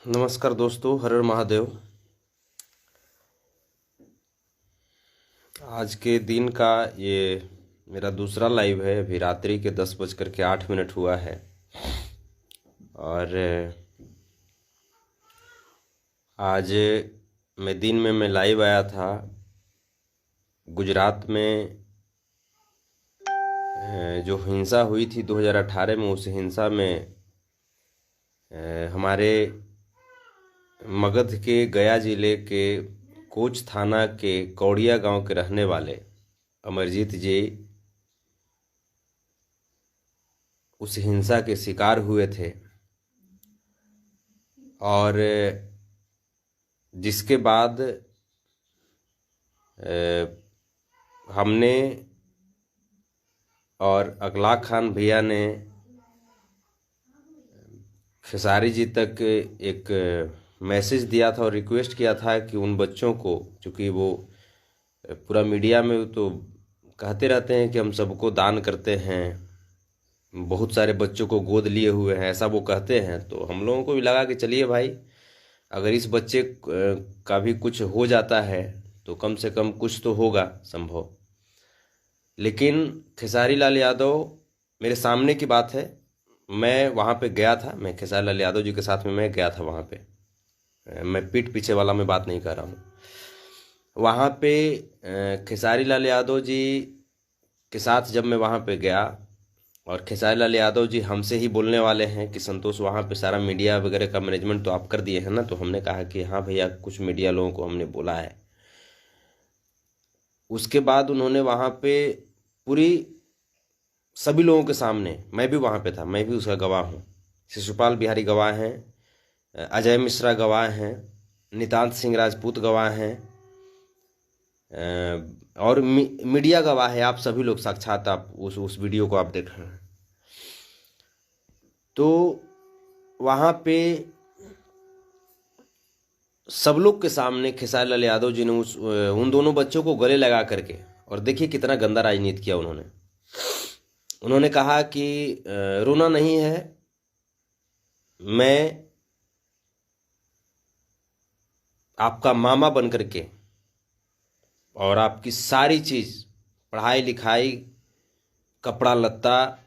नमस्कार दोस्तों, हर हर महादेव। आज के दिन का ये मेरा दूसरा लाइव है। अभी रात्रि के 10:08 हुआ है और आज मैं दिन में लाइव आया था। गुजरात में जो हिंसा हुई थी 2018 में, उस हिंसा में हमारे मगध के गया जिले के कोच थाना के कौड़िया गांव के रहने वाले अमरजीत जी उस हिंसा के शिकार हुए थे और जिसके बाद हमने और अखलाक खान भैया ने खेसारी जी तक एक मैसेज दिया था और रिक्वेस्ट किया था कि उन बच्चों को, चूँकि वो पूरा मीडिया में तो कहते रहते हैं कि हम सबको दान करते हैं, बहुत सारे बच्चों को गोद लिए हुए हैं, ऐसा वो कहते हैं। तो हम लोगों को भी लगा कि चलिए भाई, अगर इस बच्चे का भी कुछ हो जाता है तो कम से कम कुछ तो होगा संभव। लेकिन खेसारी लाल यादव, मेरे सामने की बात है, मैं वहाँ पे गया था, मैं खेसारी लाल यादव जी के साथ में मैं गया था वहाँ पे। मैं पीठ पीछे वाला मैं बात नहीं कर रहा हूँ। वहाँ पे खेसारी लाल यादव जी के साथ जब मैं वहाँ पे गया और खेसारी लाल यादव जी हमसे ही बोलने वाले हैं कि संतोष, वहाँ पे सारा मीडिया वगैरह का मैनेजमेंट तो आप कर दिए हैं ना? तो हमने कहा कि हाँ भैया, कुछ मीडिया लोगों को हमने बोला है। उसके बाद उन्होंने वहाँ पे पूरी सभी लोगों के सामने, मैं भी वहाँ पे था, मैं भी उसका गवाह हूँ, शिशुपाल बिहारी गवाह हैं, अजय मिश्रा गवाह हैं, नितांत सिंह राजपूत गवाह हैं और मीडिया गवाह है। आप सभी लोग साक्षात, आप उस वीडियो को आप देख रहे हैं। तो वहाँ पे सब लोग के सामने खेसारी लाल यादव जी ने उन दोनों बच्चों को गले लगा करके, और देखिए कितना गंदा राजनीति किया उन्होंने कहा कि रोना नहीं है, मैं आपका मामा बन करके और आपकी सारी चीज़, पढ़ाई लिखाई, कपड़ा लत्ता,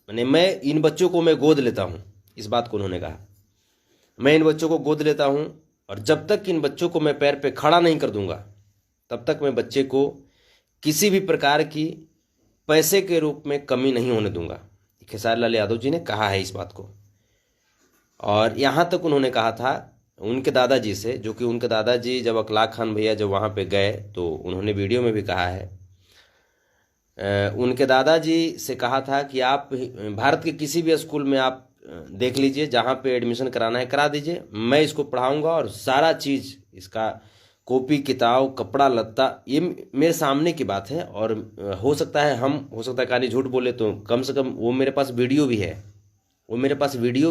मैंने मैं इन बच्चों को मैं गोद लेता हूँ। इस बात को उन्होंने कहा, मैं इन बच्चों को गोद लेता हूँ और जब तक इन बच्चों को मैं पैर पे खड़ा नहीं कर दूंगा तब तक मैं बच्चे को किसी भी प्रकार की पैसे के रूप में कमी नहीं होने दूंगा। खेसारी लाल यादव जी ने कहा है इस बात को। और यहाँ तक उन्होंने कहा था उनके दादाजी से, जो कि उनके दादाजी जब अखलाक खान भैया जब वहाँ पे गए तो उन्होंने वीडियो में भी कहा है, उनके दादाजी से कहा था कि आप भारत के किसी भी स्कूल में आप देख लीजिए, जहाँ पे एडमिशन कराना है करा दीजिए, मैं इसको पढ़ाऊंगा और सारा चीज़, इसका कॉपी किताब कपड़ा लत्ता, ये मेरे सामने की बात है। और हो सकता है कहानी झूठ बोले तो कम से कम वो मेरे पास वीडियो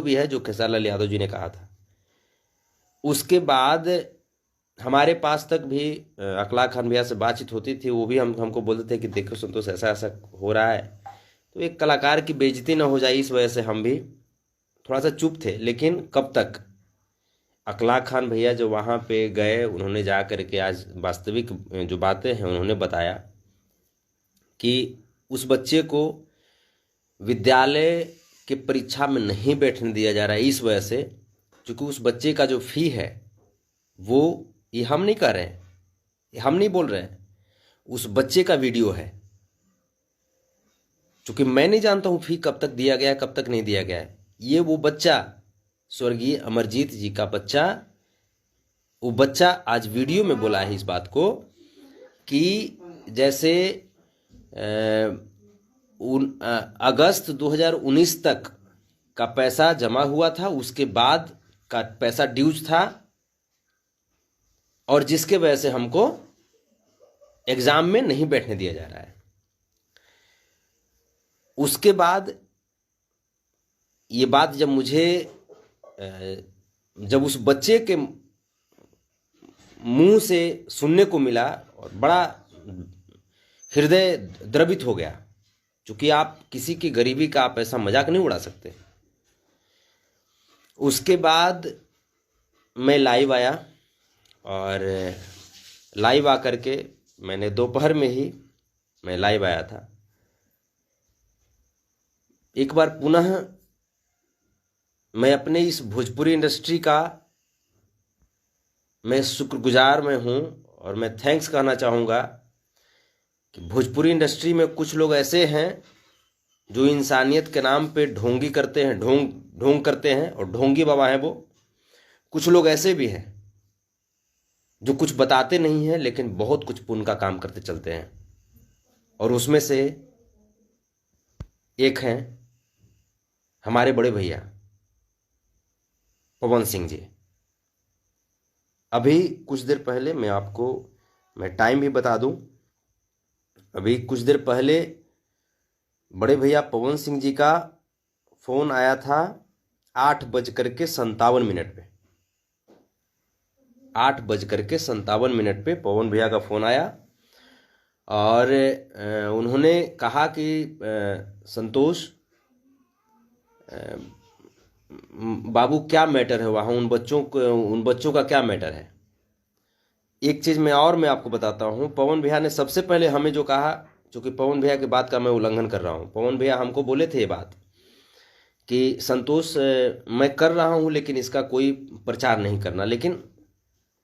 भी है, जो खेसारी लाल यादव जी ने कहा था। उसके बाद हमारे पास तक भी अखलाक खान भैया से बातचीत होती थी, वो भी हमको बोलते थे कि देखो संतोष, ऐसा ऐसा हो रहा है, तो एक कलाकार की बेइज्जती ना हो जाए, इस वजह से हम भी थोड़ा सा चुप थे। लेकिन कब तक, अखलाक खान भैया जो वहाँ पे गए, उन्होंने जा कर के आज वास्तविक जो बातें हैं उन्होंने बताया कि उस बच्चे को विद्यालय के परीक्षा में नहीं बैठने दिया जा रहा है, इस वजह से, क्योंकि उस बच्चे का जो फी है वो, ये हम नहीं कह रहे हैं, ये हम नहीं बोल रहे हैं, उस बच्चे का वीडियो है। क्योंकि मैं नहीं जानता हूँ फी कब तक दिया गया है, कब तक नहीं दिया गया है। ये वो बच्चा, स्वर्गीय अमरजीत जी का बच्चा, वो बच्चा आज वीडियो में बोला है इस बात को कि जैसे अगस्त 2019 तक का पैसा जमा हुआ था, उसके बाद का पैसा ड्यूज था, और जिसके वजह से हमको एग्जाम में नहीं बैठने दिया जा रहा है। उसके बाद ये बात जब उस बच्चे के मुंह से सुनने को मिला, और बड़ा हृदय द्रवित हो गया, क्योंकि आप किसी की गरीबी का आप ऐसा मजाक नहीं उड़ा सकते। उसके बाद मैं लाइव आया और लाइव आकर के मैंने दोपहर में ही मैं लाइव आया था। एक बार पुनः मैं अपने इस भोजपुरी इंडस्ट्री का मैं शुक्रगुजार में हूँ और मैं थैंक्स कहना चाहूँगा कि भोजपुरी इंडस्ट्री में कुछ लोग ऐसे हैं जो इंसानियत के नाम पे ढोंगी करते हैं, ढोंग करते हैं और ढोंगी बाबा हैं वो। कुछ लोग ऐसे भी हैं जो कुछ बताते नहीं हैं लेकिन बहुत कुछ पुण्य का काम करते चलते हैं, और उसमें से एक हैं हमारे बड़े भैया पवन सिंह जी। अभी कुछ देर पहले मैं टाइम भी बता दूं, अभी कुछ देर पहले बड़े भैया पवन सिंह जी का फोन आया था 8:57 पे। 8:57 पे पवन भैया का फोन आया और उन्होंने कहा कि संतोष बाबू क्या मैटर है वहाँ, उन बच्चों का क्या मैटर है। एक चीज़ मैं आपको बताता हूँ, पवन भैया ने सबसे पहले हमें जो कहा, चूँकि पवन भैया की बात का मैं उल्लंघन कर रहा हूँ, पवन भैया हमको बोले थे ये बात कि संतोष मैं कर रहा हूँ लेकिन इसका कोई प्रचार नहीं करना। लेकिन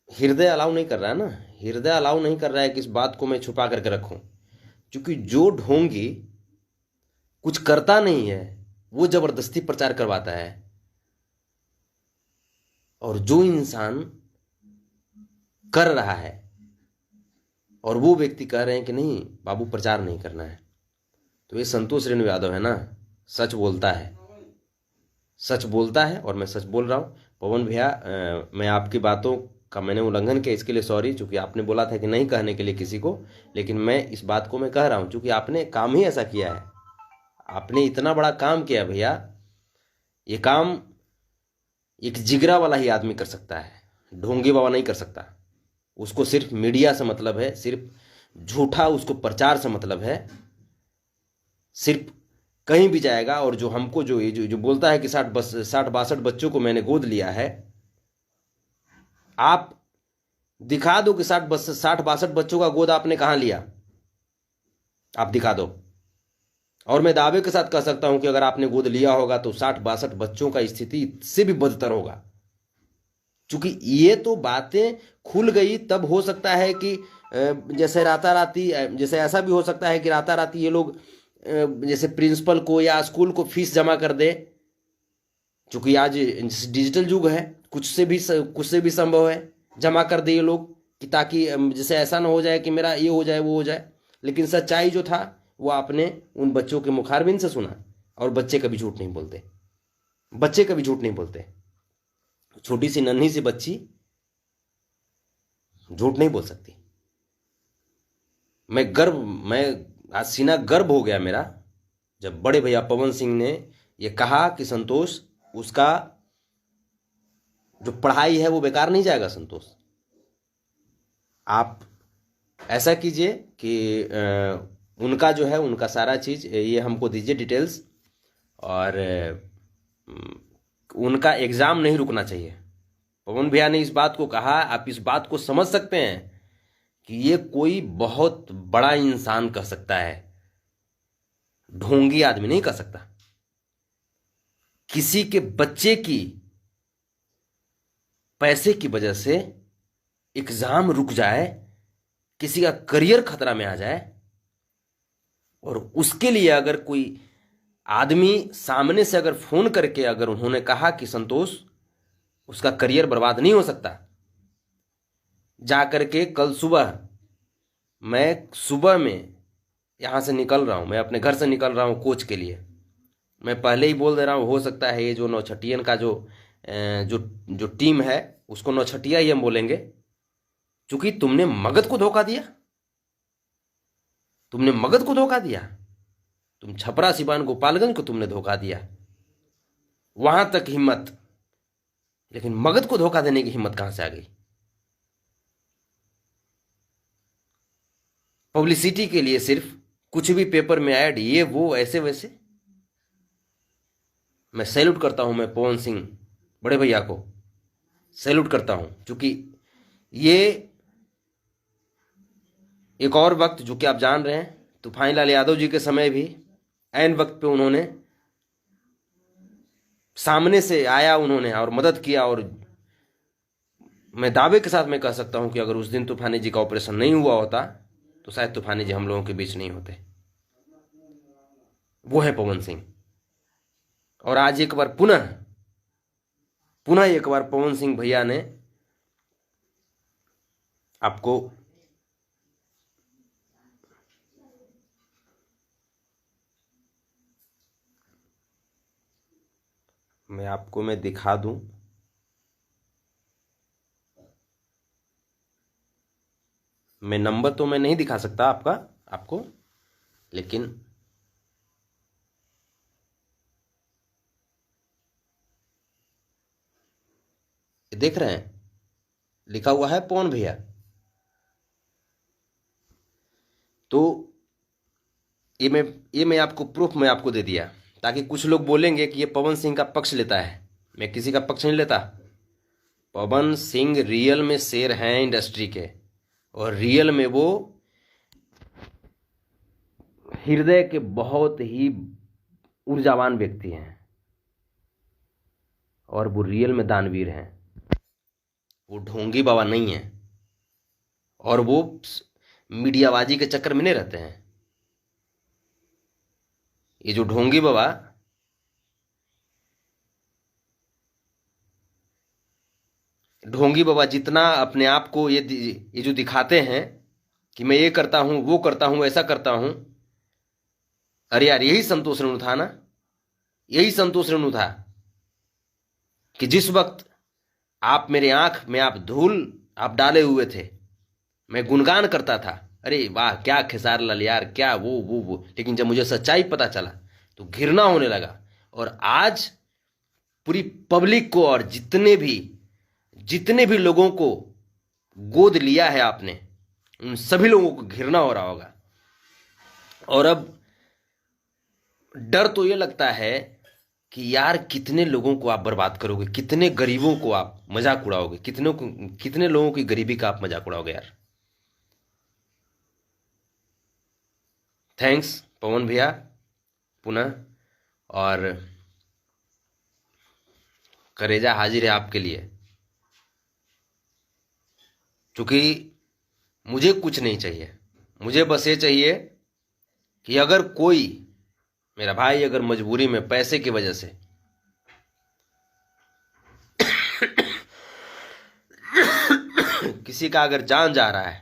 हृदय अलाउ नहीं कर रहा है ना, हृदय अलाउ नहीं कर रहा है कि इस बात को मैं छुपा करके रखूँ, क्योंकि जो ढोंगी कुछ करता नहीं है वो जबरदस्ती प्रचार करवाता है, और जो इंसान कर रहा है और वो व्यक्ति कह रहे हैं कि नहीं बाबू प्रचार नहीं करना है, तो ये संतोष रेणु यादव है ना, सच बोलता है और मैं सच बोल रहा हूँ। पवन भैया मैं आपकी बातों का मैंने उल्लंघन किया, इसके लिए सॉरी, चूँकि आपने बोला था कि नहीं कहने के लिए किसी को, लेकिन मैं इस बात को मैं कह रहा हूँ चूँकि आपने काम ही ऐसा किया है, आपने इतना बड़ा काम किया भैया। ये काम एक जिगरा वाला ही आदमी कर सकता है, ढोंगी बाबा नहीं कर सकता। उसको सिर्फ मीडिया से मतलब है, सिर्फ झूठा उसको प्रचार से मतलब है, सिर्फ कहीं भी जाएगा। और जो हमको जो बोलता है कि 60-62 बच्चों को मैंने गोद लिया है, आप दिखा दो कि 60-62 बच्चों का गोद आपने कहाँ लिया, आप दिखा दो। और मैं दावे के साथ कह सकता हूं कि अगर आपने गोद लिया होगा तो 60-62 बच्चों का स्थिति इससे भी बदतर होगा। क्योंकि ये तो बातें खुल गई, तब हो सकता है कि जैसे राताराती, जैसे ऐसा भी हो सकता है कि राताराती ये लोग जैसे प्रिंसिपल को या स्कूल को फीस जमा कर दे, क्योंकि आज डिजिटल युग है, कुछ से भी संभव है जमा कर दे ये लोग, कि ताकि जैसे ऐसा ना हो जाए कि मेरा ये हो जाए वो हो जाए। लेकिन सच्चाई जो था वो आपने उन बच्चों के मुखारबिन से सुना, और बच्चे कभी झूठ नहीं बोलते, छोटी सी नन्ही सी बच्ची झूठ नहीं बोल सकती। मैं आज सीना गर्व हो गया मेरा जब बड़े भैया पवन सिंह ने ये कहा कि संतोष उसका जो पढ़ाई है वो बेकार नहीं जाएगा। संतोष आप ऐसा कीजिए कि उनका जो है उनका सारा चीज़ ये हमको दीजिए डिटेल्स, और उनका एग्ज़ाम नहीं रुकना चाहिए। पवन भैया ने इस बात को कहा, आप इस बात को समझ सकते हैं कि ये कोई बहुत बड़ा इंसान कह सकता है, ढोंगी आदमी नहीं कह सकता। किसी के बच्चे की पैसे की वजह से एग्जाम रुक जाए, किसी का करियर खतरा में आ जाए, और उसके लिए अगर कोई आदमी सामने से अगर फोन करके अगर उन्होंने कहा कि संतोष उसका करियर बर्बाद नहीं हो सकता, जा करके कल सुबह मैं यहाँ से निकल रहा हूँ, मैं अपने घर से निकल रहा हूँ कोच के लिए। मैं पहले ही बोल दे रहा हूँ, हो सकता है ये जो नौछटियन का जो टीम है उसको नौछटिया ही हम बोलेंगे, क्योंकि तुमने मगध को धोखा दिया, तुम छपरा सिवान गोपालगंज को तुमने धोखा दिया, वहां तक हिम्मत, लेकिन मगध को धोखा देने की हिम्मत कहां से आ गई? पब्लिसिटी के लिए सिर्फ कुछ भी पेपर में ऐड, ये वो ऐसे वैसे। मैं सैल्यूट करता हूं मैं पवन सिंह बड़े भैया को, सैल्यूट करता हूं, क्योंकि ये एक और वक्त जो कि आप जान रहे हैं, तूफानी लाल यादव जी के समय भी ऐन वक्त पे उन्होंने सामने से आया उन्होंने और मदद किया। और मैं दावे के साथ मैं कह सकता हूं कि अगर उस दिन तूफानी जी का ऑपरेशन नहीं हुआ होता तो शायद तूफानी जी हम लोगों के बीच नहीं होते। वो है पवन सिंह। और आज एक बार पुनः पुनः एक बार पवन सिंह भैया ने आपको मैं दिखा दूं। मैं नंबर तो मैं नहीं दिखा सकता आपको, लेकिन देख रहे हैं लिखा हुआ है पवन भैया। तो ये मैं आपको प्रूफ मैं आपको दे दिया, ताकि कुछ लोग बोलेंगे कि ये पवन सिंह का पक्ष लेता है। मैं किसी का पक्ष नहीं लेता। पवन सिंह रियल में शेर हैं इंडस्ट्री के, और रियल में वो हृदय के बहुत ही ऊर्जावान व्यक्ति हैं, और वो रियल में दानवीर हैं। वो ढोंगी बाबा नहीं है, और वो मीडियाबाजी के चक्कर में नहीं रहते हैं। ये जो ढोंगी बाबा, जितना अपने आप को ये जो दिखाते हैं कि मैं ये करता हूं, वो करता हूं, ऐसा करता हूं, अरे यार यही संतोष रेणु था ना। यही संतोष रेणु था कि जिस वक्त आप मेरे आंख में आप डाले हुए थे, मैं गुणगान करता था, अरे वाह क्या खेसार लाल यार, क्या वो। लेकिन जब मुझे सच्चाई पता चला तो घृणा होने लगा। और आज पूरी पब्लिक को और जितने भी लोगों को गोद लिया है आपने, उन सभी लोगों को घृणा हो रहा होगा। और अब डर तो ये लगता है कि यार कितने लोगों को आप बर्बाद करोगे, कितने गरीबों को आप मजाक उड़ाओगे, कितने लोगों की गरीबी का आप मजाक उड़ाओगे यार। थैंक्स पवन भैया पुनः, और करेजा हाजिर है आपके लिए। क्योंकि मुझे कुछ नहीं चाहिए, मुझे बस ये चाहिए कि अगर कोई मेरा भाई अगर मजबूरी में पैसे की वजह से किसी का अगर जान जा रहा है,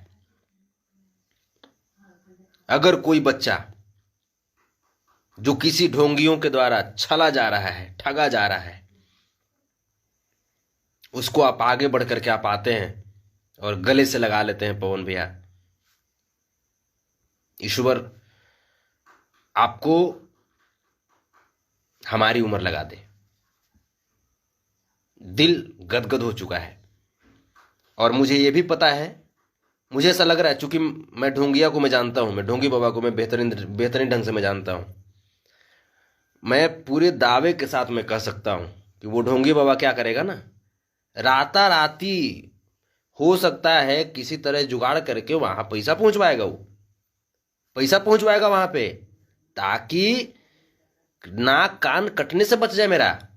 अगर कोई बच्चा जो किसी ढोंगियों के द्वारा छला जा रहा है, ठगा जा रहा है, उसको आप आगे बढ़ करके आप आते हैं और गले से लगा लेते हैं, पवन भैया ईश्वर आपको हमारी उम्र लगा दे। दिल गदगद हो चुका है। और मुझे ये भी पता है, मुझे ऐसा लग रहा है, चूंकि मैं ढोंगिया को मैं जानता हूं, मैं ढोंगी बाबा को मैं बेहतरीन ढंग से मैं जानता हूं। मैं पूरे दावे के साथ मैं कह सकता हूं कि वो ढोंगी बाबा क्या करेगा ना, राताराती हो सकता है किसी तरह जुगाड़ करके वहां पैसा पहुंचवाएगा। वो पैसा पहुंचवाएगा वहां पे, ताकि नाक कान कटने से बच जाए मेरा।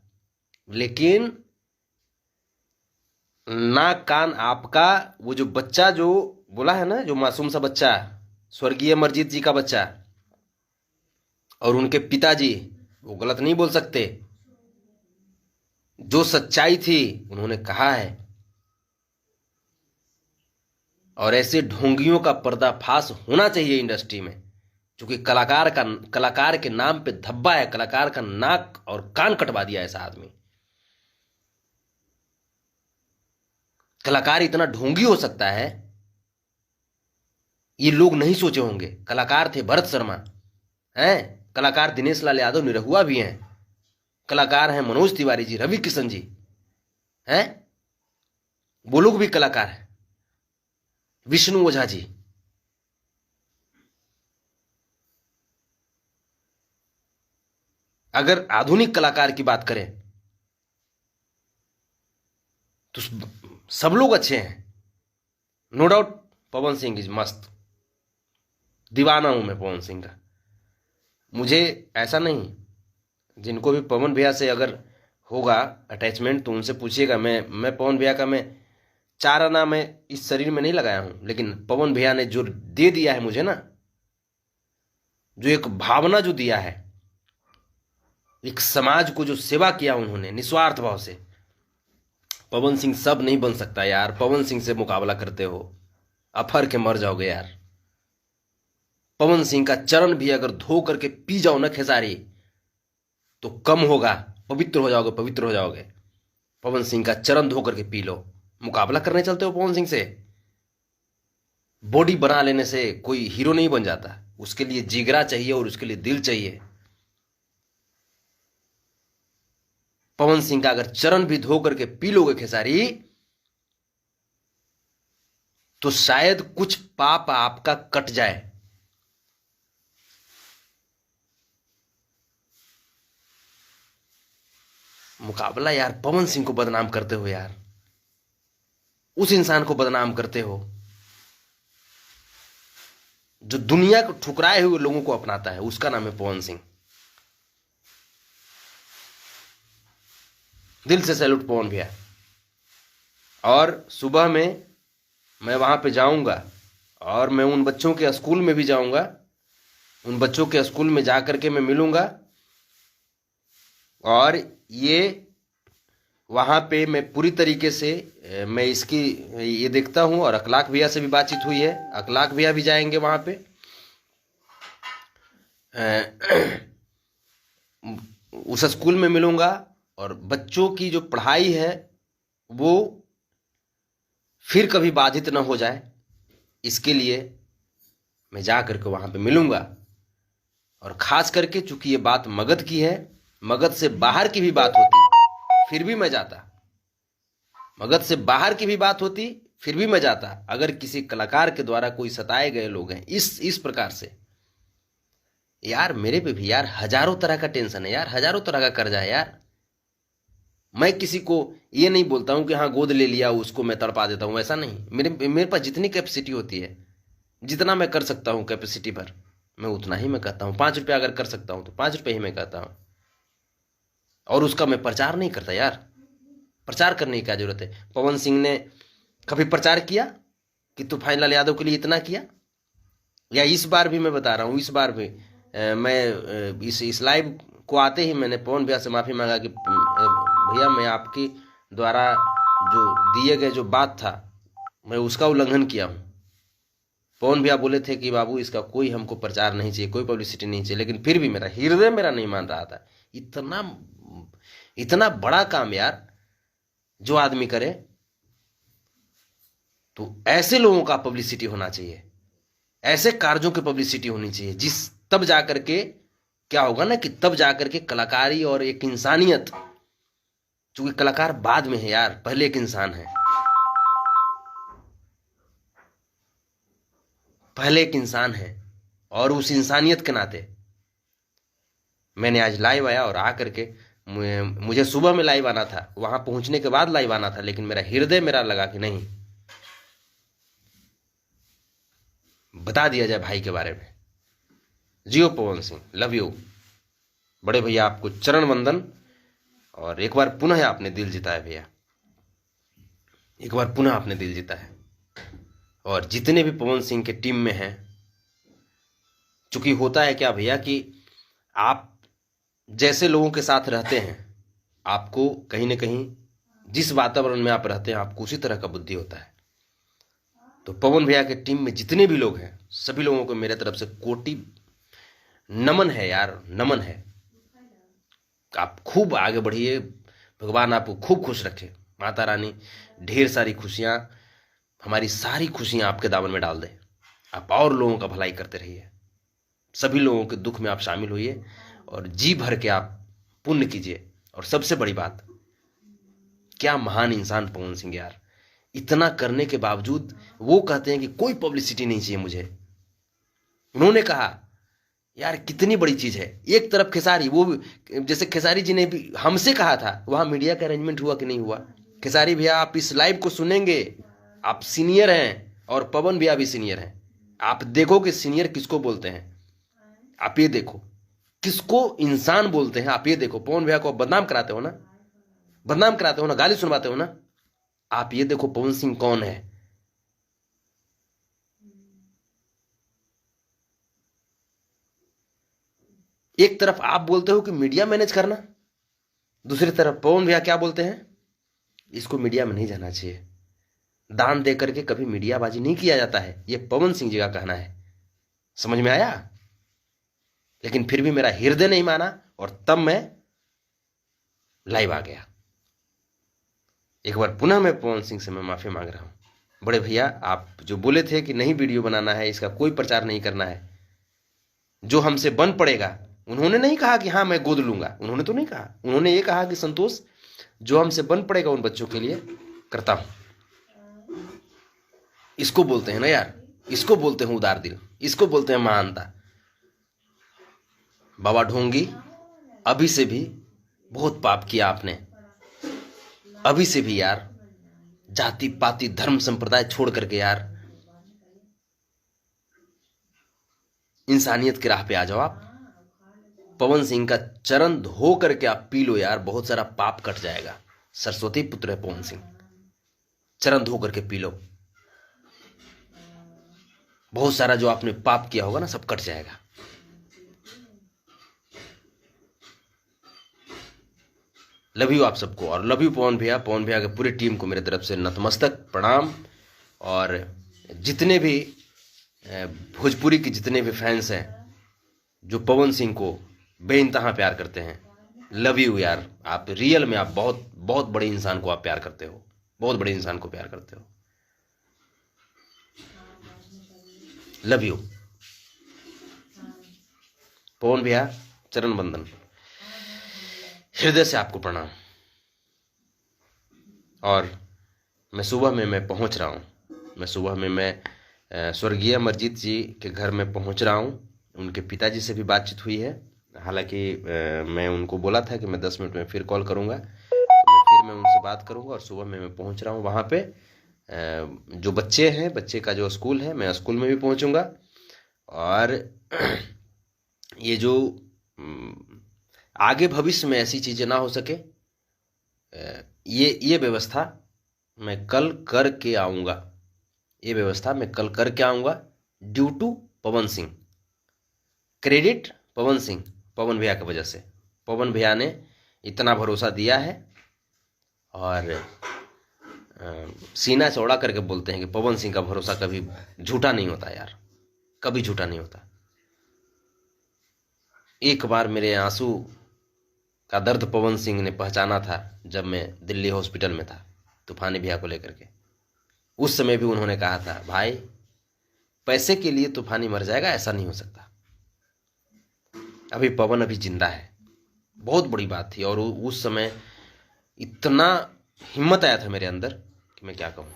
लेकिन नाक कान आपका, वो जो बच्चा जो बोला है ना, जो मासूम सा बच्चा, स्वर्गीय अमरजीत जी का बच्चा, और उनके पिताजी वो गलत नहीं बोल सकते। जो सच्चाई थी उन्होंने कहा है। और ऐसे ढोंगियों का पर्दाफाश होना चाहिए इंडस्ट्री में, क्योंकि कलाकार के नाम पे धब्बा है। कलाकार का नाक और कान कटवा दिया ऐसा आदमी। कलाकार इतना ढोंगी हो सकता है, ये लोग नहीं सोचे होंगे। कलाकार थे भरत शर्मा, हैं कलाकार दिनेश लाल यादव निरहुआ भी हैं, कलाकार हैं मनोज तिवारी जी, रवि किशन जी, हैं वो लोग भी कलाकार हैं, विष्णु ओझा जी। अगर आधुनिक कलाकार की बात करें तो सब लोग अच्छे हैं, no doubt. Pawan Singh is मस्त, दीवाना हूं मैं पवन सिंह का। मुझे ऐसा नहीं, जिनको भी पवन भैया से अगर होगा अटैचमेंट तो उनसे पूछिएगा। मैं पवन भैया का, मैं 4 आना मैं इस शरीर में नहीं लगाया हूं, लेकिन पवन भैया ने जो दे दिया है मुझे ना, जो एक भावना जो दिया है, एक समाज को जो सेवा किया उन्होंने निस्वार्थ भाव से, पवन सिंह सब नहीं बन सकता यार। पवन सिंह से मुकाबला करते हो, अफर के मर जाओगे यार। पवन सिंह का चरण भी अगर धो करके पी जाओ ना खेसारी, तो कम होगा, पवित्र हो जाओगे, पवित्र हो जाओगे। पवन सिंह का चरण धो करके पी लो। मुकाबला करने चलते हो पवन सिंह से। बॉडी बना लेने से कोई हीरो नहीं बन जाता, उसके लिए जिगरा चाहिए और उसके लिए दिल चाहिए। पवन सिंह का अगर चरण भी धो करके पी लोगे खेसारी, तो शायद कुछ पाप आपका कट जाए। मुकाबला यार, पवन सिंह को बदनाम करते हो यार, उस इंसान को बदनाम करते हो जो दुनिया को ठुकराए हुए लोगों को अपनाता है, उसका नाम है पवन सिंह। दिल से सैल्यूट पवन भैया। और सुबह में मैं वहां पे जाऊंगा और मैं उन बच्चों के स्कूल में भी जाऊंगा, उन बच्चों के स्कूल में जाकर के मैं मिलूंगा। और ये वहाँ पे मैं पूरी तरीके से मैं इसकी ये देखता हूँ। और अखलाक भैया से भी बातचीत हुई है, अखलाक भैया भी जाएंगे वहाँ पे। उस स्कूल में मिलूंगा और बच्चों की जो पढ़ाई है वो फिर कभी बाधित ना हो जाए, इसके लिए मैं जा करके वहाँ पे मिलूंगा। और ख़ास करके चूंकि ये बात मगध की है, मगध से बाहर की भी बात होती फिर भी मैं जाता, मगध से बाहर की भी बात होती फिर भी मैं जाता। अगर किसी कलाकार के द्वारा कोई सताए गए लोग हैं इस प्रकार से, यार मेरे पे भी यार हजारों तरह का टेंशन है यार, हजारों तरह का कर्जा है यार। मैं किसी को ये नहीं बोलता हूं कि हाँ गोद ले लिया उसको मैं तड़पा देता हूं, ऐसा नहीं। मेरे पास जितनी कैपेसिटी होती है, जितना मैं कर सकता हूं कैपेसिटी पर, मैं उतना ही मैं कहता हूं। 5 रुपया अगर कर सकता हूं तो 5 रुपये ही मैं कहता हूं। और उसका मैं प्रचार नहीं करता यार, प्रचार करने की क्या जरूरत है। पवन सिंह ने कभी प्रचार किया कि तूफान यादव के लिए इतना किया? या इस बार भी मैं बता रहा हूँ, इस बार भी मैं इस लाइव को आते ही मैंने पवन भैया से माफ़ी मांगा कि भैया मैं आपके द्वारा जो दिए गए जो बात था मैं उसका उल्लंघन किया हूँ। पवन भैया बोले थे कि बाबू इसका कोई हमको प्रचार नहीं चाहिए, कोई पब्लिसिटी नहीं चाहिए, लेकिन फिर भी मेरा हृदय मेरा नहीं मान रहा था। इतना बड़ा काम यार जो आदमी करे, तो ऐसे लोगों का पब्लिसिटी होना चाहिए, ऐसे कार्यों की पब्लिसिटी होनी चाहिए, तब जाकर के क्या होगा ना कि तब जाकर के कलाकारी और एक इंसानियत, क्योंकि कलाकार बाद में है यार, पहले एक इंसान है, पहले एक इंसान है। और उस इंसानियत के नाते मैंने आज लाइव आया और आकर के मुझे सुबह में लाइव आना था, वहां पहुंचने के बाद लाइव आना था, लेकिन मेरा हृदय मेरा लगा कि नहीं, बता दिया जाए भाई के बारे में। जियो पवन सिंह, लव यू बड़े भैया, आपको चरण वंदन। और एक बार पुनः आपने दिल जीता है भैया, एक बार पुनः आपने दिल जीता है। और जितने भी पवन सिंह के टीम में हैं, चूंकि होता है क्या भैया कि आप जैसे लोगों के साथ रहते हैं, आपको कहीं ना कहीं जिस वातावरण में आप रहते हैं आपको उसी तरह का बुद्धि होता है। तो पवन भैया के टीम में जितने भी लोग हैं, सभी लोगों को मेरे तरफ से कोटि नमन है यार, नमन है। आप खूब आगे बढ़िए, भगवान आपको खूब खुश रखे, माता रानी ढेर सारी खुशियां, हमारी सारी खुशियां आपके दामन में डाल दे। आप और लोगों का भलाई करते रहिए, सभी लोगों के दुख में आप शामिल होइए और जी भर के आप पुण्य कीजिए। और सबसे बड़ी बात, क्या महान इंसान पवन सिंह यार, इतना करने के बावजूद वो कहते हैं कि कोई पब्लिसिटी नहीं चाहिए मुझे। उन्होंने कहा यार कितनी बड़ी चीज है, एक तरफ खेसारी, वो जैसे खेसारी जी ने भी हमसे कहा था, वहां मीडिया का अरेंजमेंट हुआ कि नहीं हुआ, खेसारी भैया आप इस लाइव को सुनेंगे, आप सीनियर हैं और पवन भैया भी सीनियर हैं, आप देखो कि सीनियर किसको बोलते हैं, आप ये देखो किसको इंसान बोलते हैं, आप ये देखो। पवन भैया को आप बदनाम कराते हो ना, बदनाम कराते हो ना, गाली सुनवाते हो ना, आप ये देखो पवन सिंह कौन है। एक तरफ आप बोलते हो कि मीडिया मैनेज करना, दूसरी तरफ पवन भैया क्या बोलते हैं, इसको मीडिया में नहीं जाना चाहिए, दान दे करके कभी मीडियाबाजी नहीं किया जाता है, ये पवन सिंह जी का कहना है। समझ में आया? लेकिन फिर भी मेरा हृदय नहीं माना और तब मैं लाइव आ गया। एक बार पुनः मैं पवन सिंह से मैं माफी मांग रहा हूं। बड़े भैया आप जो बोले थे कि नहीं वीडियो बनाना है, इसका कोई प्रचार नहीं करना है, जो हमसे बन पड़ेगा, उन्होंने नहीं कहा कि हाँ मैं गोद लूंगा, उन्होंने तो नहीं कहा, उन्होंने ये कहा कि संतोष जो हमसे बन पड़ेगा उन बच्चों के लिए करता हूं। इसको बोलते हैं ना यार, इसको बोलते हैं उदार दिल, इसको बोलते हैं महानता। बाबा ढोंगी अभी से भी बहुत पाप किया आपने, अभी से भी यार जाति पाति धर्म संप्रदाय छोड़ करके यार इंसानियत की राह पे आ जाओ। आप पवन सिंह का चरण धो करके आप पी लो यार, बहुत सारा पाप कट जाएगा। सरस्वती पुत्र है पवन सिंह, चरण धो करके पी लो, बहुत सारा जो आपने पाप किया होगा ना सब कट जाएगा। लव यू आप सबको, और लव यू पवन भैया, पवन भैया के पूरी टीम को मेरे तरफ से नतमस्तक प्रणाम। और जितने भी भोजपुरी के जितने भी फैंस हैं जो पवन सिंह को बेइंतहा प्यार करते हैं, लव यू यार। आप रियल में आप बहुत बहुत बड़े इंसान को आप प्यार करते हो, बहुत बड़े इंसान को प्यार करते हो। लव यू पवन भैया, चरण बंदन, हृदय से आपको प्रणाम। और मैं सुबह में मैं पहुंच रहा हूं, मैं सुबह में मैं स्वर्गीय अमरजीत जी के घर में पहुंच रहा हूं। उनके पिताजी से भी बातचीत हुई है, हालांकि मैं उनको बोला था कि मैं 10 मिनट में फिर कॉल करूंगा, तो मैं उनसे बात करूंगा। और सुबह में मैं पहुंच रहा हूं वहां पे, जो बच्चे हैं, बच्चे का जो स्कूल है, मैं स्कूल में भी पहुंचूंगा। और ये जो आगे भविष्य में ऐसी चीजें ना हो सके, ये व्यवस्था मैं कल करके आऊंगा, ये व्यवस्था मैं कल करके आऊंगा। Due to Pawan Singh, credit Pawan Singh, Pawan भैया की वजह से। पवन भैया ने इतना भरोसा दिया है और सीना चौड़ा करके बोलते हैं कि पवन सिंह का भरोसा कभी झूठा नहीं होता यार, कभी झूठा नहीं होता। एक बार मेरे आंसू का दर्द पवन सिंह ने पहचाना था जब मैं दिल्ली हॉस्पिटल में था तूफानी भैया को लेकर के। उस समय भी उन्होंने कहा था, भाई पैसे के लिए तूफानी मर जाएगा, ऐसा नहीं हो सकता। अभी पवन अभी जिंदा है, बहुत बड़ी बात थी। और उस समय इतना हिम्मत आया था मेरे अंदर कि मैं क्या कहूं।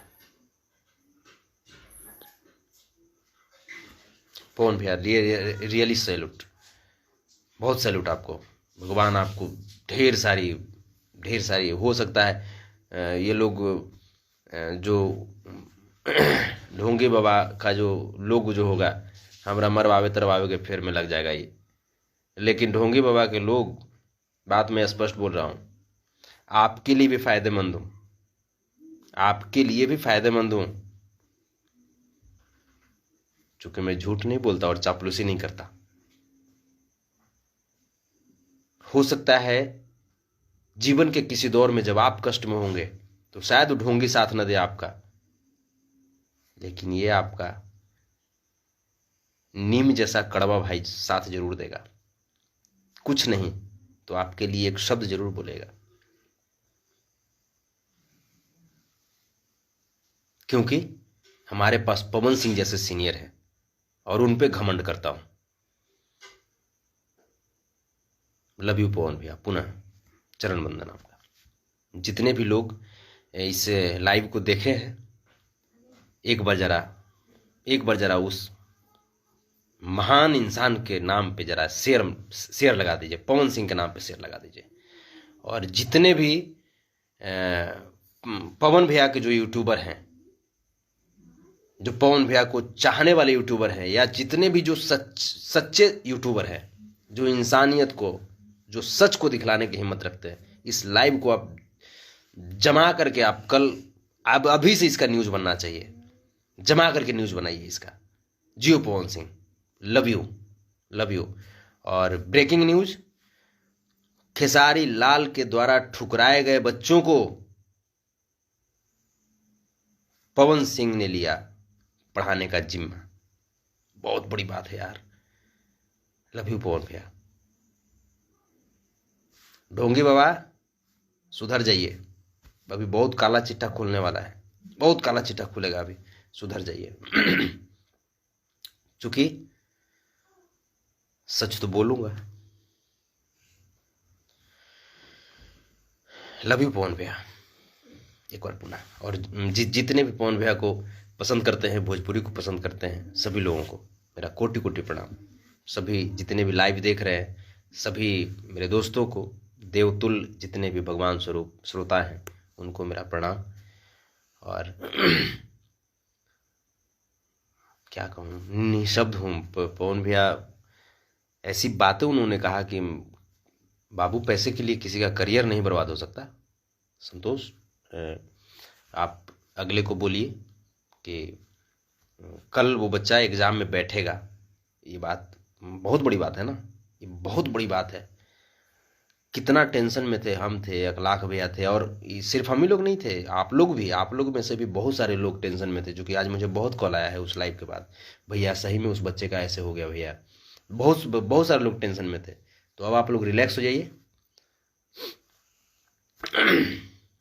पवन भैया रियली सैल्यूट, बहुत सैल्यूट आपको। भगवान आपको ढेर सारी हो सकता है ये लोग जो ढोंगे बाबा का जो लोग जो होगा, हमरा मरवावे तरवावे के फेर में लग जाएगा ये। लेकिन ढोंगे बाबा के लोग, बात मैं स्पष्ट बोल रहा हूँ, आपके लिए भी फायदेमंद हूँ, आपके लिए भी फायदेमंद हूँ। चूंकि मैं झूठ नहीं बोलता और चापलूसी नहीं करता। हो सकता है जीवन के किसी दौर में जब आप कष्ट में होंगे तो शायद ढोंगी साथ न दे आपका, लेकिन ये आपका नीम जैसा कड़वा भाई साथ जरूर देगा। कुछ नहीं तो आपके लिए एक शब्द जरूर बोलेगा, क्योंकि हमारे पास पवन सिंह जैसे सीनियर हैं और उन पे घमंड करता हूं। लव यू पवन भैया, पुनः चरण वंदन आपका। जितने भी लोग इस लाइव को देखे हैं, एक बार जरा उस महान इंसान के नाम पे जरा शेयर लगा दीजिए, पवन सिंह के नाम पे शेयर लगा दीजिए। और जितने भी पवन भैया के जो यूट्यूबर हैं, जो पवन भैया को चाहने वाले यूट्यूबर हैं, या जितने भी जो सच्चे यूट्यूबर हैं, जो इंसानियत को, जो सच को दिखलाने की हिम्मत रखते हैं, इस लाइव को आप जमा करके आप कल, अब अभी से इसका न्यूज बनना चाहिए, जमा करके न्यूज बनाइए इसका। जियो Pawan Singh, love you, love you. और ब्रेकिंग न्यूज, खेसारी लाल के द्वारा ठुकराए गए बच्चों को पवन सिंह ने लिया पढ़ाने का जिम्मा। बहुत बड़ी बात है यार, लव यू पवन भैया। ढोंगी बाबा सुधर जाइए, अभी बहुत काला चिट्ठा खुलने वाला है, बहुत काला चिट्ठा खुलेगा अभी, सुधर जाइए। चूंकि सच तो बोलूंगा। लव यू पवन भैया एक बार पुनः। और जितने भी पवन भैया को पसंद करते हैं, भोजपुरी को पसंद करते हैं, सभी लोगों को मेरा कोटि कोटि प्रणाम। सभी जितने भी लाइव देख रहे हैं, सभी मेरे दोस्तों को, देवतुल जितने भी भगवान स्वरूप श्रोता हैं, उनको मेरा प्रणाम। और क्या कहूँ, निशब्द हूँ। पवन भैया ऐसी बातें उन्होंने कहा कि बाबू, पैसे के लिए किसी का करियर नहीं बर्बाद हो सकता। संतोष, आप अगले को बोलिए कि कल वो बच्चा एग्जाम में बैठेगा। ये बात बहुत बड़ी बात है ना, ये बहुत बड़ी बात है। कितना टेंशन में थे हम, थे अखलाक भैया थे, और सिर्फ हम ही लोग नहीं थे, आप लोग भी, आप लोग में से भी बहुत सारे लोग टेंशन में थे। जो कि आज मुझे बहुत कॉल आया है उस लाइव के बाद, भैया सही में उस बच्चे का ऐसे हो गया भैया। बहुत सारे लोग टेंशन में थे। तो अब आप लोग रिलैक्स हो जाइए।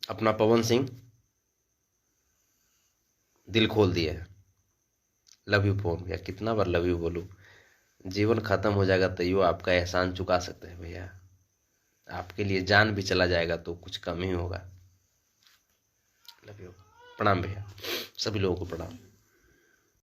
अपना पवन सिंह दिल खोल दिए है। लव यू पवन भैया, कितना बार लव यू बोलूं? जीवन खत्म हो जाएगा तो यो आपका एहसान चुका सकते हैं भैया। आपके लिए जान भी चला जाएगा तो कुछ कम ही होगा। लव यू, प्रणाम भैया, सभी लोगों को प्रणाम।